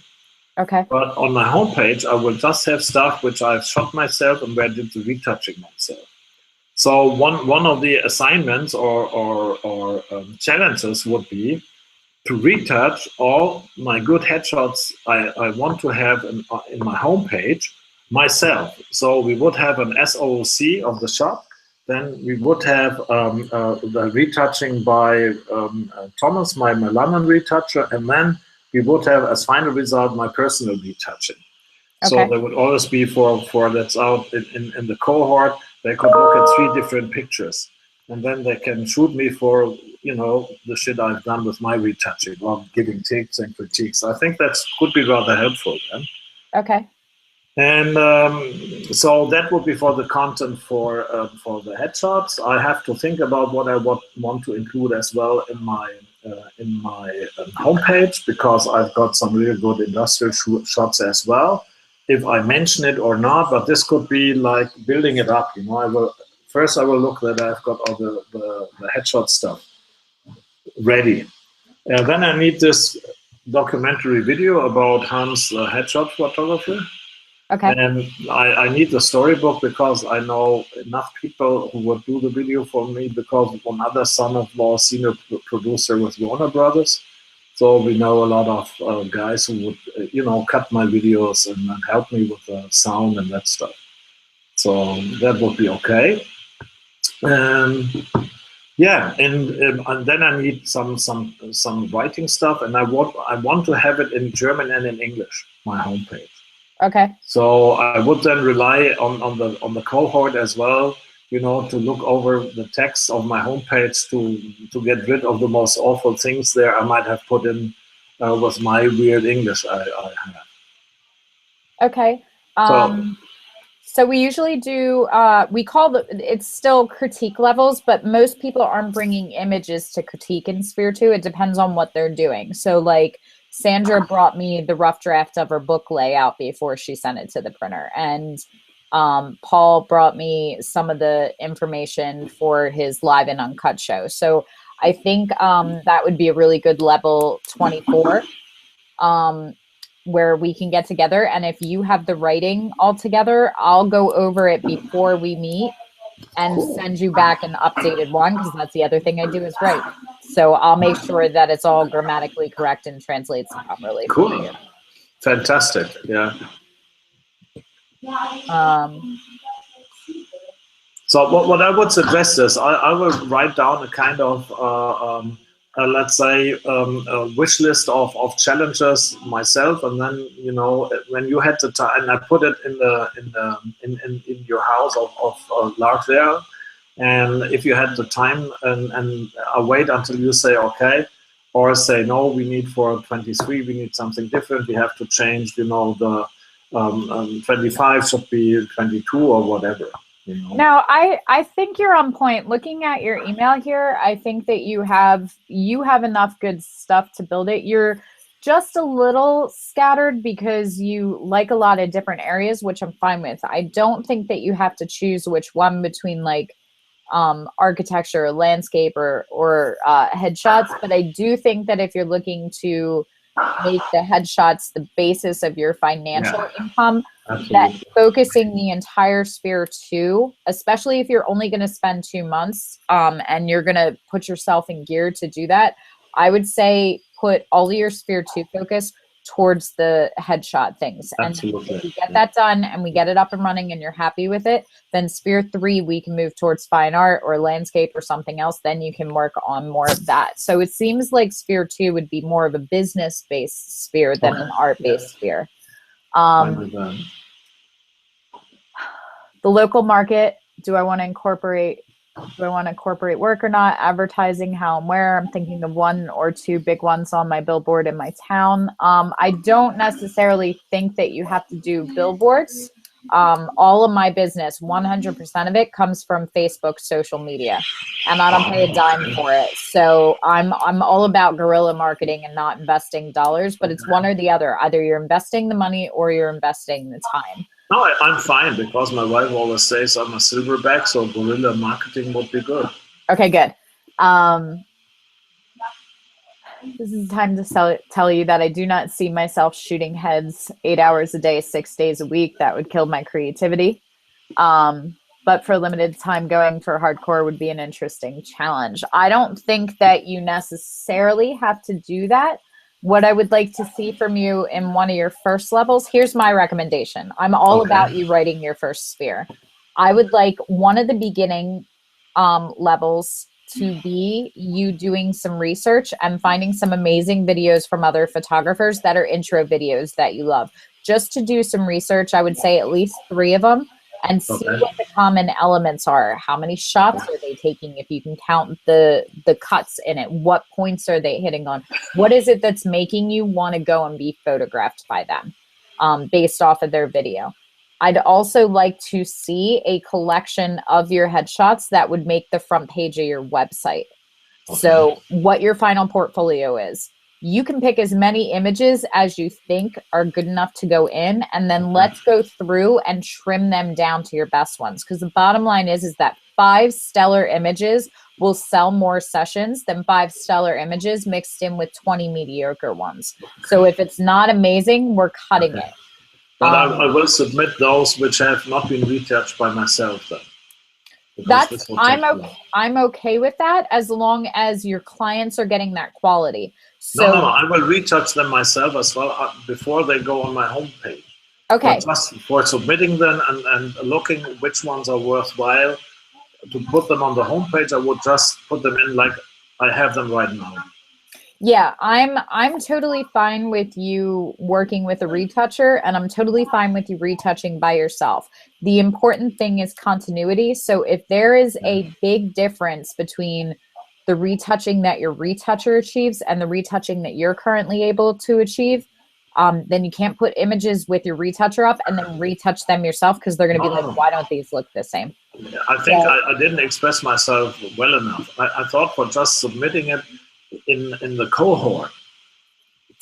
B: Okay.
A: But on my homepage, I will just have stuff which I've shot myself and where I did the retouching myself. So one of the assignments or challenges would be to retouch all my good headshots I want to have in my homepage myself. So we would have an SOC of the shot. Then we would have the retouching by Thomas, my London retoucher, and then we would have as final result my personal retouching. Okay. So there would always be for that's out in the cohort, they could look at 3 different pictures. And then they can shoot me for, the shit I've done with my retouching or giving tips and critiques. I think that could be rather helpful then.
B: Okay.
A: And so that would be for the content for the headshots. I have to think about what I want to include as well in my homepage, because I've got some really good industrial shots as well. If I mention it or not, but this could be like building it up. First, I will look that I've got all the headshot stuff ready. Then I need this documentary video about Hans' headshot photography.
B: Okay.
A: And I need the storybook because I know enough people who would do the video for me, because one other son-in-law, senior producer with Warner Brothers. So we know a lot of guys who would, cut my videos and help me with the sound and that stuff. So that would be okay. Yeah, and then I need some writing stuff, and I want to have it in German and in English, my homepage.
B: Okay.
A: So I would then rely on the cohort as well, to look over the text of my homepage to get rid of the most awful things there I might have put in with my weird English I have.
B: Okay. So we usually do, we call it's still critique levels, but most people aren't bringing images to critique in Sphere 2. It depends on what they're doing. So like Sandra brought me the rough draft of her book layout before she sent it to the printer. And Paul brought me some of the information for his live and uncut show. So I think that would be a really good level 24. Where we can get together, and if you have the writing all together, I'll go over it before we meet and send you back an updated one, because that's the other thing I do is write. So I'll make sure that it's all grammatically correct and translates properly.
A: Cool. Fantastic. Yeah. So what I would suggest is I will write down a kind of let's say a wish list of challenges myself, and then when you had the time, and I put it in your house of Lark there, and if you had the time, and I wait until you say okay, or say no, we need for 23, we need something different, we have to change, the 25 should be 22 or whatever.
B: No, I think you're on point. Looking at your email here, I think that you have enough good stuff to build it. You're just a little scattered because you like a lot of different areas, which I'm fine with. I don't think that you have to choose which one between like architecture, landscape, or headshots. But I do think that if you're looking to make the headshots the basis of your financial income,
A: Absolutely.
B: that focusing the entire sphere 2, especially if you're only going to spend 2 months and you're going to put yourself in gear to do that, I would say put all of your sphere 2 focus towards the headshot things.
A: Absolutely.
B: And if we get that done and we get it up and running and you're happy with it, then sphere 3, we can move towards fine art or landscape or something else. Then you can work on more of that. So it seems like sphere 2 would be more of a business-based sphere than an art-based sphere. The local market, do I want to incorporate work or not? Advertising, how and where? I'm thinking of 1 or 2 big ones on my billboard in my town. I don't necessarily think that you have to do billboards. All of my business, 100% of it comes from Facebook social media, and I don't pay a dime for it. So I'm all about guerrilla marketing and not investing dollars, but it's one or the other. Either you're investing the money or you're investing the time.
A: No, I'm fine, because my wife always says I'm a silverback, so guerrilla marketing would be good.
B: Okay, good. This is the time to tell you that I do not see myself shooting heads 8 hours a day, 6 days a week. That would kill my creativity. But for a limited time, going for hardcore would be an interesting challenge. I don't think that you necessarily have to do that. What I would like to see from you in one of your first levels, here's my recommendation. I'm all about you writing your first sphere. I would like one of the beginning levels to be you doing some research and finding some amazing videos from other photographers that are intro videos that you love. Just to do some research, I would say at least 3 of them, and see what the common elements are. How many shots are they taking? If you can count the cuts in it, what points are they hitting on? What is it that's making you want to go and be photographed by them based off of their video? I'd also like to see a collection of your headshots that would make the front page of your website. So what your final portfolio is. You can pick as many images as you think are good enough to go in, and then let's go through and trim them down to your best ones. Because the bottom line is that 5 stellar images will sell more sessions than 5 stellar images mixed in with 20 mediocre ones. So if it's not amazing, we're cutting it.
A: But I will submit those which have not been retouched by myself then.
B: I'm okay with that, as long as your clients are getting that quality. So
A: no, I will retouch them myself as well before they go on my homepage.
B: Okay.
A: But just for submitting them and looking which ones are worthwhile to put them on the homepage, I would just put them in like I have them right now.
B: Yeah, I'm totally fine with you working with a retoucher, and I'm totally fine with you retouching by yourself. The important thing is continuity. So if there is a big difference between the retouching that your retoucher achieves and the retouching that you're currently able to achieve, then you can't put images with your retoucher up and then retouch them yourself, because they're going to be like, why don't these look the same?
A: I think I didn't express myself well enough. I thought for just submitting it in the cohort,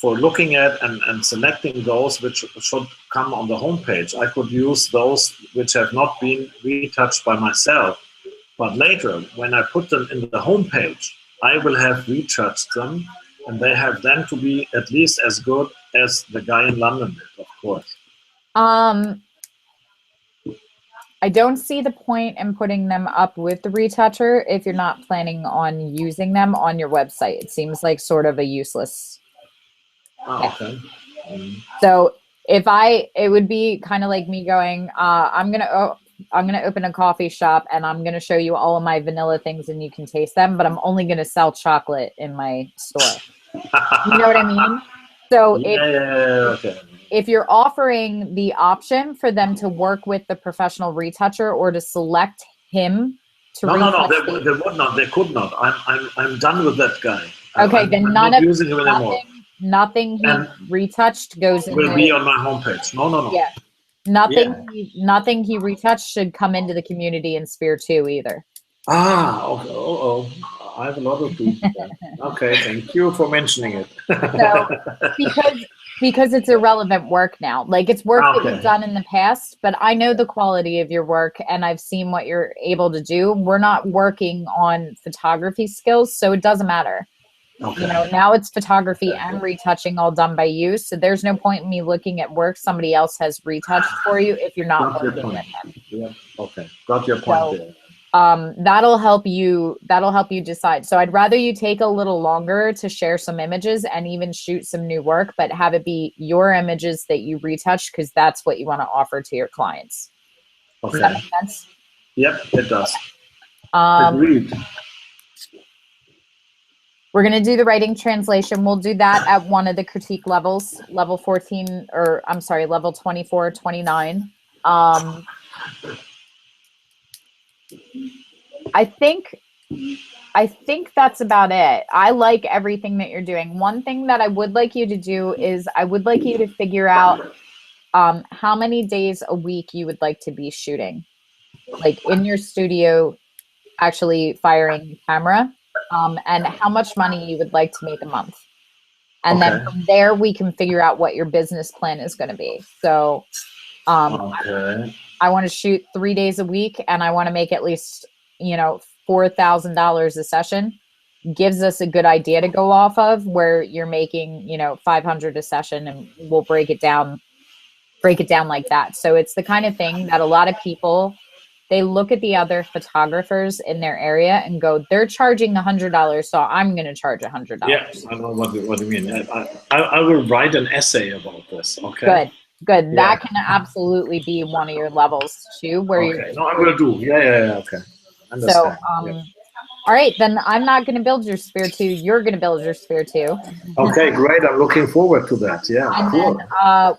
A: for looking at and selecting those which should come on the homepage, I could use those which have not been retouched by myself. But later, when I put them in the homepage, I will have retouched them, and they have then to be at least as good as the guy in London did, of course.
B: I don't see the point in putting them up with the retoucher if you're not planning on using them on your website. It seems like sort of a useless.
A: Okay.
B: So it would be kind of like me going, I'm gonna open a coffee shop and I'm gonna show you all of my vanilla things and you can taste them, but I'm only gonna sell chocolate in my store. You know what I mean? So if you're offering the option for them to work with the professional retoucher or to select him to
A: no, they would not. They could not. I'm done with that guy.
B: Okay, then
A: I'm not using him anymore.
B: Nothing he retouched goes in.
A: Will be on my homepage. No.
B: Yeah, nothing he retouched should come into the community in Sphere 2 either.
A: I have a lot of people. Okay, thank you for mentioning it.
B: So, because it's irrelevant work now. Like, it's work that you've done in the past, but I know the quality of your work and I've seen what you're able to do. We're not working on photography skills, so it doesn't matter.
A: Okay.
B: You know, now it's photography and retouching all done by you. So there's no point in me looking at work somebody else has retouched for you if you're not working with them.
A: Yeah. Okay. Got your point there.
B: That'll help you decide. So I'd rather you take a little longer to share some images and even shoot some new work, but have it be your images that you retouch, because that's what you want to offer to your clients.
A: Okay.
B: Does that make sense?
A: Yep, it does. Agreed.
B: We're going to do the writing translation. We'll do that at one of the critique levels, level 14, or I'm sorry, level 24, 29. I think that's about it. I like everything that you're doing. One thing that I would like you to do is I would like you to figure out how many days a week you would like to be shooting, like in your studio, actually firing the camera, and how much money you would like to make a month. And then from there, we can figure out what your business plan is going to be. So I want to shoot 3 days a week, and I want to make at least, you know, $4,000 a session. Gives us a good idea to go off of, where you're making, you know, 500 a session, and we'll break it down like that. So it's the kind of thing that a lot of people, they look at the other photographers in their area and go, they're charging $100, so I'm going to charge $100.
A: Yeah, I know what you mean. I will write an essay about this. Okay.
B: Good. Yeah. That can absolutely be one of your levels too, where you're.
A: No, I will do. Yeah. Okay. Understand.
B: So, all right, then I'm not going to build your sphere 2. You're going to build your sphere 2.
A: Okay, great. I'm looking forward to that. Yeah,
B: and
A: cool.
B: Then,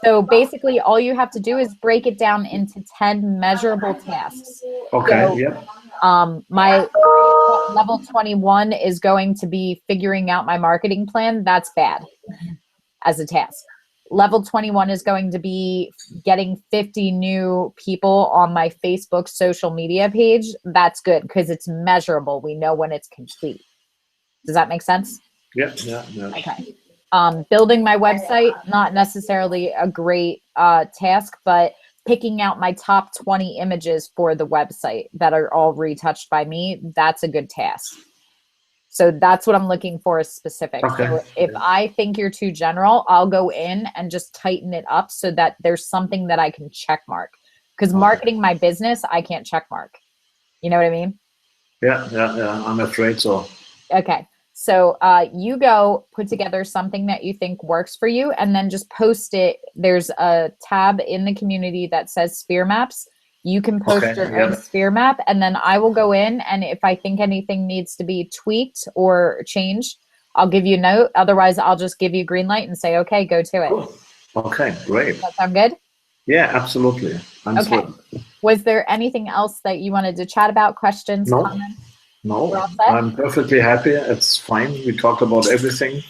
B: so basically all you have to do is break it down into 10 measurable tasks.
A: Okay,
B: so,
A: yeah.
B: My level 21 is going to be figuring out my marketing plan. That's bad as a task. Level 21 is going to be getting 50 new people on my Facebook social media page. That's good because it's measurable. We know when it's complete. Does that make sense?
A: Yeah.
B: Okay. Building my website, not necessarily a great task, but picking out my top 20 images for the website that are all retouched by me, that's a good task. So that's what I'm looking for is specific.
A: Okay.
B: So if I think you're too general, I'll go in and just tighten it up so that there's something that I can check mark. Because marketing my business, I can't check mark. You know what I mean?
A: Yeah. I'm afraid so.
B: Okay. So you go put together something that you think works for you and then just post it. There's a tab in the community that says sphere maps. You can post your own sphere map, and then I will go in, and if I think anything needs to be tweaked or changed, I'll give you a note. Otherwise, I'll just give you a green light and say, okay, go to it.
A: Cool. Okay, great.
B: Does that sound good?
A: Yeah, absolutely.
B: Okay. Was there anything else that you wanted to chat about? Questions, comments?
A: No, I'm perfectly happy. It's fine. We talked about everything.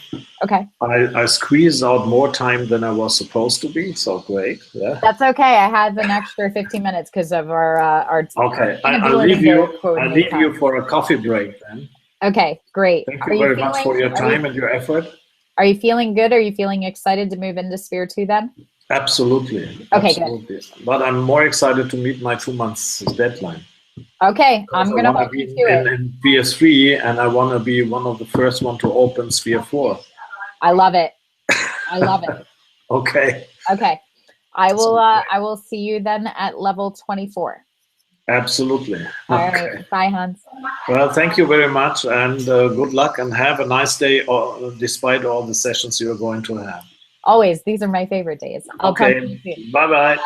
B: Okay.
A: I squeezed out more time than I was supposed to be, so great. Yeah.
B: That's okay. I had an extra 15 minutes because of our
A: Okay. I'll leave you for a coffee break then.
B: Okay, great.
A: Thank you very much for your time and your effort.
B: Are you feeling good? Are you feeling excited to move into Sphere 2 then?
A: Absolutely.
B: Okay,
A: absolutely. Good. But I'm more excited to meet my 2 months deadline.
B: Okay, I'm going to hold you to it.
A: In PS3, and I want to be one of the first one to open Sphere 4.
B: I love it. I love it.
A: Okay.
B: Okay. I will see you then at level 24.
A: Absolutely.
B: All right. Bye, Hans.
A: Well, thank you very much, and good luck, and have a nice day, despite all the sessions you're going to have.
B: Always. These are my favorite days. I'll talk to you soon.
A: Bye-bye.
B: Bye.